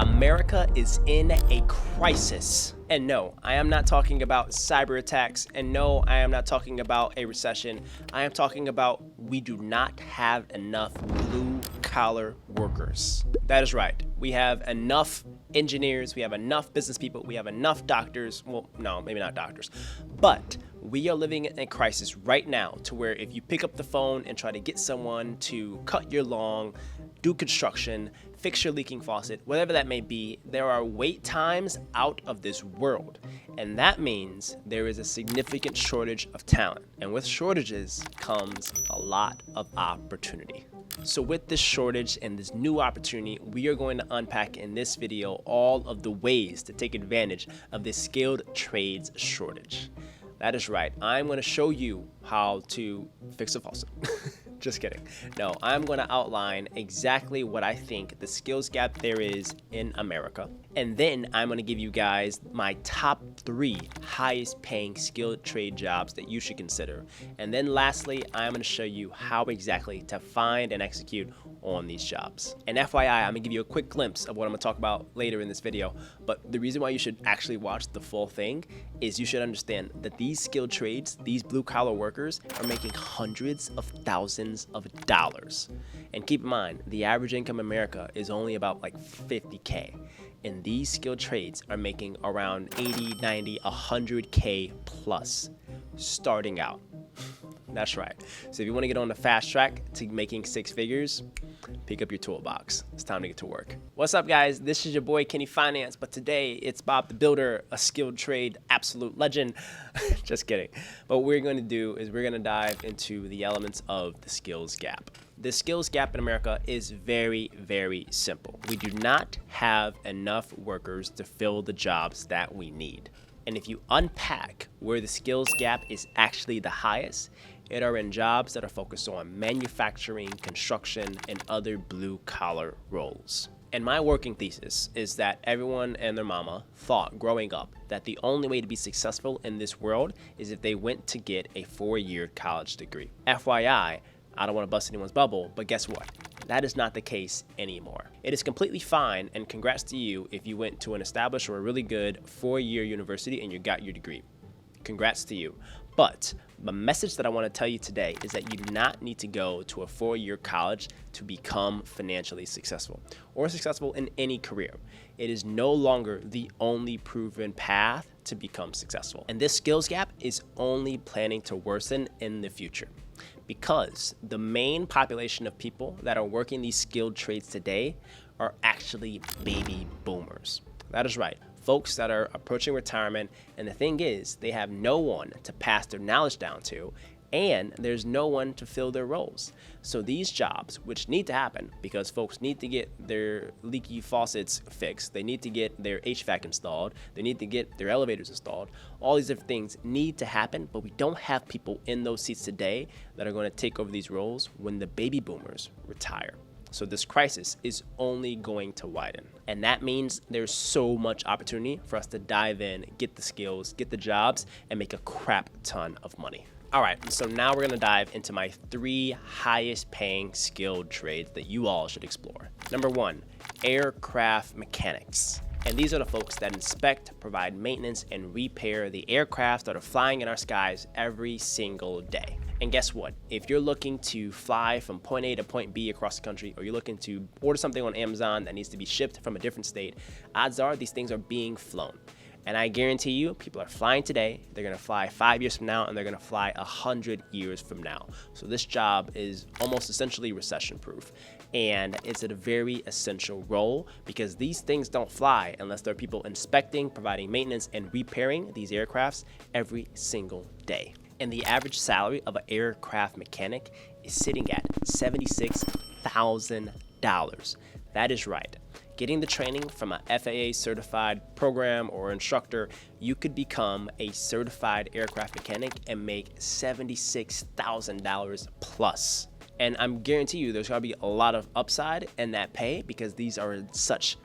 America is in a crisis. And no, I am not talking about cyber attacks. And no, I am not talking about a recession. I am talking about we do not have enough blue collar workers. That is right. We have enough engineers, we have enough business people, we have enough doctors. Well, no, maybe not doctors, but we are living in a crisis right now to where if you pick up the phone and try to get someone to cut your lawn, do construction, fix your leaking faucet, whatever that may be, there are wait times out of this world. And that means there is a significant shortage of talent. And with shortages comes a lot of opportunity. So with this shortage and this new opportunity, we are going to unpack in this video all of the ways to take advantage of this skilled trades shortage. That is right, I'm going to show you how to fix a faucet. Just kidding. No, I'm going to outline exactly what I think the skills gap there is in America. And then I'm going to give you guys my top 3 highest paying skilled trade jobs that you should consider. And then lastly, I'm going to show you how exactly to find and execute on these jobs. And FYI, I'm going to give you a quick glimpse of what I'm going to talk about later in this video. But the reason why you should actually watch the full thing is you should understand that these skilled trades, these blue collar workers are making hundreds of thousands of dollars. And keep in mind, the average income in America is only about like 50K. And these skilled trades are making around 80, 90, 100K plus starting out. That's right. So if you want to get on the fast track to making 6 figures, pick up your toolbox. It's time to get to work. What's up, guys? This is your boy Kenny Finance, but today it's Bob the Builder, a skilled trade absolute legend. Just kidding. But what we're going to do is we're going to dive into the elements of the skills gap. The skills gap in America is very, very simple. We do not have enough workers to fill the jobs that we need. And if you unpack where the skills gap is actually the highest, it are in jobs that are focused on manufacturing, construction, and other blue-collar roles. And my working thesis is that everyone and their mama thought growing up that the only way to be successful in this world is if they went to get a 4-year college degree. FYI, I don't want to bust anyone's bubble, but guess what? That is not the case anymore. It is completely fine, and congrats to you if you went to an established or a really good 4-year university and you got your degree. Congrats to you. But the message that I want to tell you today is that you do not need to go to a 4-year college to become financially successful or successful in any career. It is no longer the only proven path to become successful. And this skills gap is only planning to worsen in the future, because the main population of people that are working these skilled trades today are actually baby boomers. That is right. Folks that are approaching retirement, and the thing is, they have no one to pass their knowledge down to, and there's no one to fill their roles. So these jobs, which need to happen because folks need to get their leaky faucets fixed, they need to get their HVAC installed, they need to get their elevators installed, all these different things need to happen, but we don't have people in those seats today that are going to take over these roles when the baby boomers retire. So this crisis is only going to widen. And that means there's so much opportunity for us to dive in, get the skills, get the jobs, and make a crap ton of money. All right, so now we're gonna dive into my 3 highest paying skilled trades that you all should explore. Number 1, aircraft mechanics. And these are the folks that inspect, provide maintenance, and repair the aircraft that are flying in our skies every single day. And guess what? If you're looking to fly from point A to point B across the country, or you're looking to order something on Amazon that needs to be shipped from a different state, odds are these things are being flown. And I guarantee you, people are flying today, they're gonna fly 5 years from now, and they're gonna fly 100 years from now. So this job is almost essentially recession-proof. And it's a very essential role because these things don't fly unless there are people inspecting, providing maintenance, and repairing these aircrafts every single day. And the average salary of an aircraft mechanic is sitting at $76,000. That is right. Getting the training from a FAA certified program or instructor, you could become a certified aircraft mechanic and make $76,000 plus. And I'm guarantee you there's gonna be a lot of upside in that pay because these are in such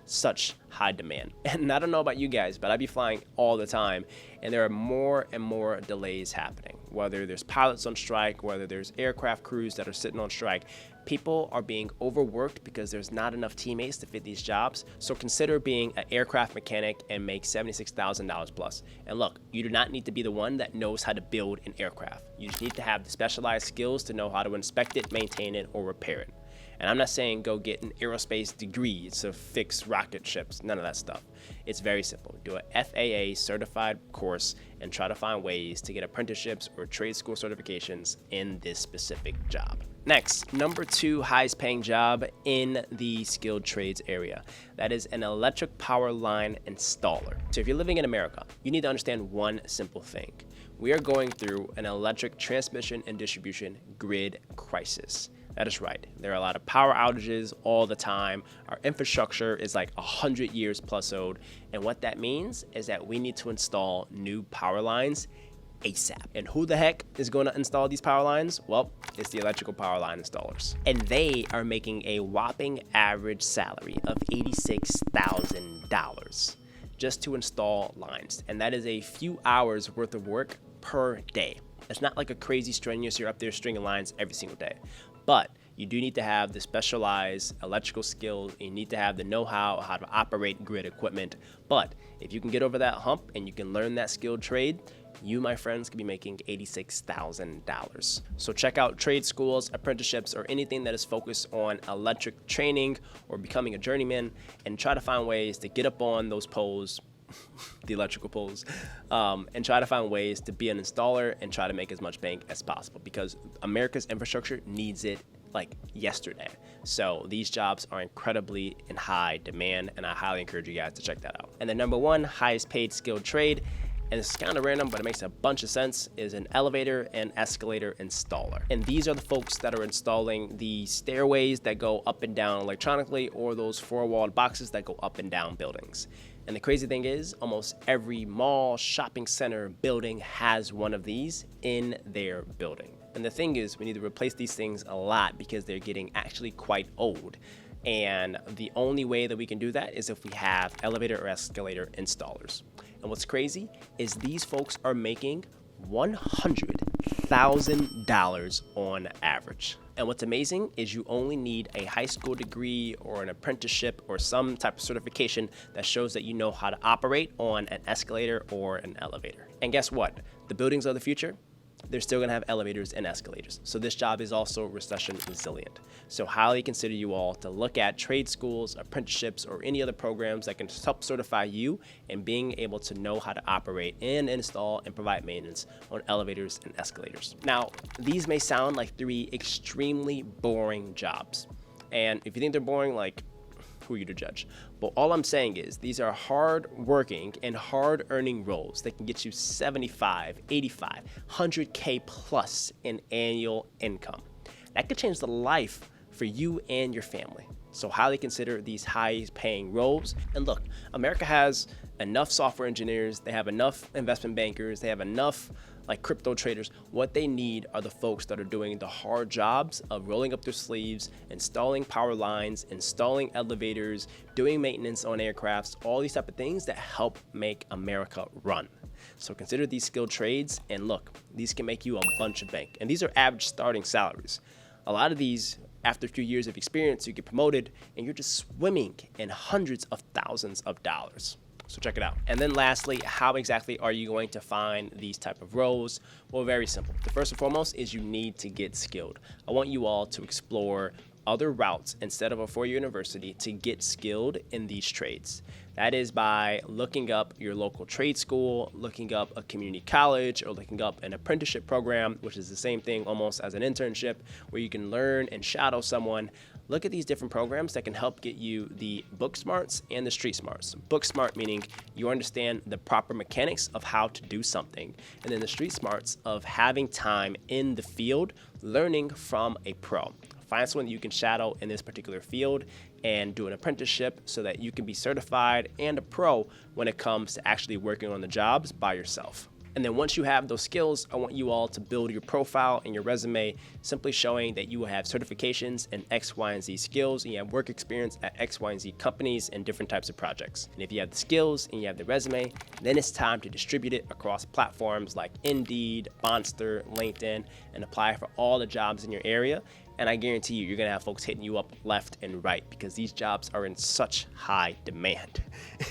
high demand. And I don't know about you guys, but I be flying all the time and there are more and more delays happening. whether there's pilots on strike, whether there's aircraft crews that are sitting on strike. People are being overworked because there's not enough teammates to fit these jobs. So consider being an aircraft mechanic and make $76,000 plus. And look, you do not need to be the one that knows how to build an aircraft. You just need to have the specialized skills to know how to inspect it, maintain it, or repair it. And I'm not saying go get an aerospace degree to fix rocket ships, none of that stuff. It's very simple. Do a FAA certified course and try to find ways to get apprenticeships or trade school certifications in this specific job. Next, number 2 highest paying job in the skilled trades area. That is an electric power line installer. So if you're living in America, you need to understand one simple thing. We are going through an electric transmission and distribution grid crisis. That is right. There are a lot of power outages all the time. Our infrastructure is like 100 years plus old. And what that means is that we need to install new power lines ASAP. And who the heck is going to install these power lines? Well, it's the electrical power line installers. And they are making a whopping average salary of $86,000 just to install lines. And that is a few hours worth of work per day. It's not like a crazy strenuous, you're up there stringing lines every single day. But you do need to have the specialized electrical skills. You need to have the know-how how to operate grid equipment. But if you can get over that hump and you can learn that skilled trade, you, my friends, could be making $86,000. So check out trade schools, apprenticeships, or anything that is focused on electric training or becoming a journeyman, and try to find ways to get up on those poles, the electrical poles, and try to find ways to be an installer and try to make as much bank as possible, because America's infrastructure needs it like yesterday. So these jobs are incredibly in high demand, and I highly encourage you guys to check that out. And the number 1 highest paid skilled trade, and it's kind of random, but it makes a bunch of sense, is an elevator and escalator installer. And these are the folks that are installing the stairways that go up and down electronically, or those 4-walled boxes that go up and down buildings. And the crazy thing is, almost every mall, shopping center, building has one of these in their building. And the thing is, we need to replace these things a lot because they're getting actually quite old. And the only way that we can do that is if we have elevator or escalator installers. And what's crazy is these folks are making $100,000 on average. And what's amazing is you only need a high school degree or an apprenticeship or some type of certification that shows that you know how to operate on an escalator or an elevator. And guess what? The buildings of the future, they're still going to have elevators and escalators. So this job is also recession resilient. So highly consider you all to look at trade schools, apprenticeships, or any other programs that can help certify you in being able to know how to operate and install and provide maintenance on elevators and escalators. Now, these may sound like 3 extremely boring jobs. And if you think they're boring, like, who are you to judge? But all I'm saying is these are hard-working and hard-earning roles that can get you 75, 85, 100K plus in annual income. That could change the life for you and your family. So highly consider these high-paying roles. And look, America has enough software engineers, they have enough investment bankers, they have enough like crypto traders. What they need are the folks that are doing the hard jobs of rolling up their sleeves, installing power lines, installing elevators, doing maintenance on aircrafts, all these type of things that help make America run. So consider these skilled trades, and look, these can make you a bunch of bank. And these are average starting salaries. A lot of these, after a few years of experience, you get promoted and you're just swimming in hundreds of thousands of dollars. So check it out. And then lastly, how exactly are you going to find these type of roles? Well, very simple. The first and foremost is you need to get skilled. I want you all to explore other routes instead of a 4-year university to get skilled in these trades. That is by looking up your local trade school, looking up a community college, or looking up an apprenticeship program, which is the same thing almost as an internship, where you can learn and shadow someone. Look at these different programs that can help get you the book smarts and the street smarts. Book smart meaning you understand the proper mechanics of how to do something, and then the street smarts of having time in the field, learning from a pro. Find someone that you can shadow in this particular field and do an apprenticeship so that you can be certified and a pro when it comes to actually working on the jobs by yourself. And then once you have those skills, I want you all to build your profile and your resume, simply showing that you have certifications in X, Y, and Z skills, and you have work experience at X, Y, and Z companies and different types of projects. And if you have the skills and you have the resume, then it's time to distribute it across platforms like Indeed, Monster, LinkedIn, and apply for all the jobs in your area. And I guarantee you're gonna have folks hitting you up left and right because these jobs are in such high demand.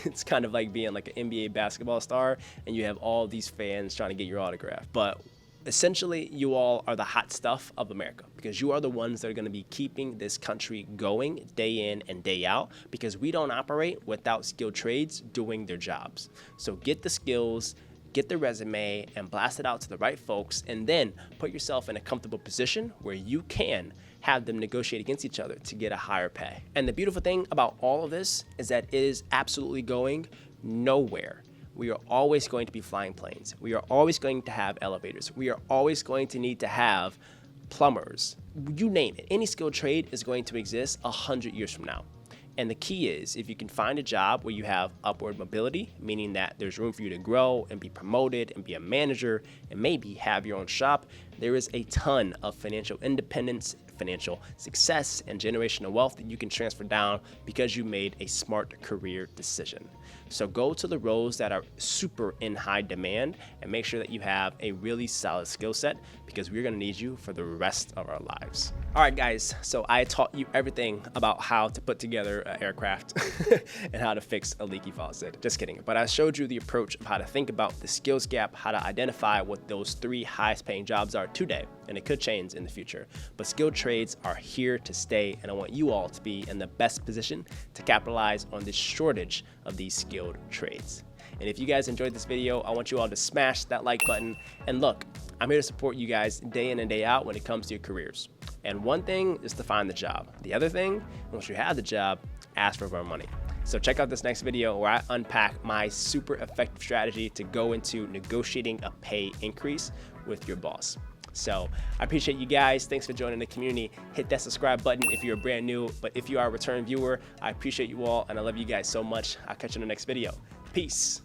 It's kind of like being like an NBA basketball star and you have all these fans trying to get your autograph. But essentially, you all are the hot stuff of America because you are the ones that are gonna be keeping this country going day in and day out because we don't operate without skilled trades doing their jobs. So get the skills, get the resume, and blast it out to the right folks, and then put yourself in a comfortable position where you can have them negotiate against each other to get a higher pay. And the beautiful thing about all of this is that it is absolutely going nowhere. We are always going to be flying planes. We are always going to have elevators. We are always going to need to have plumbers. You name it. Any skilled trade is going to exist 100 years from now. And the key is if you can find a job where you have upward mobility, meaning that there's room for you to grow and be promoted and be a manager and maybe have your own shop, there is a ton of financial independence, financial success, and generational wealth that you can transfer down because you made a smart career decision. So go to the roles that are super in high demand and make sure that you have a really solid skill set because we're gonna need you for the rest of our lives. All right, guys, so I taught you everything about how to put together an aircraft and how to fix a leaky faucet. Just kidding. But I showed you the approach of how to think about the skills gap, how to identify what those 3 highest paying jobs are today, and it could change in the future. But skilled trades are here to stay, and I want you all to be in the best position to capitalize on this shortage of these skilled trades. And if you guys enjoyed this video, I want you all to smash that like button. And look, I'm here to support you guys day in and day out when it comes to your careers. And one thing is to find the job. The other thing, once you have the job, ask for more money. So check out this next video where I unpack my super effective strategy to go into negotiating a pay increase with your boss. So I appreciate you guys. Thanks for joining the community. Hit that subscribe button if you're brand new. But if you are a return viewer, I appreciate you all and I love you guys so much. I'll catch you in the next video. Peace.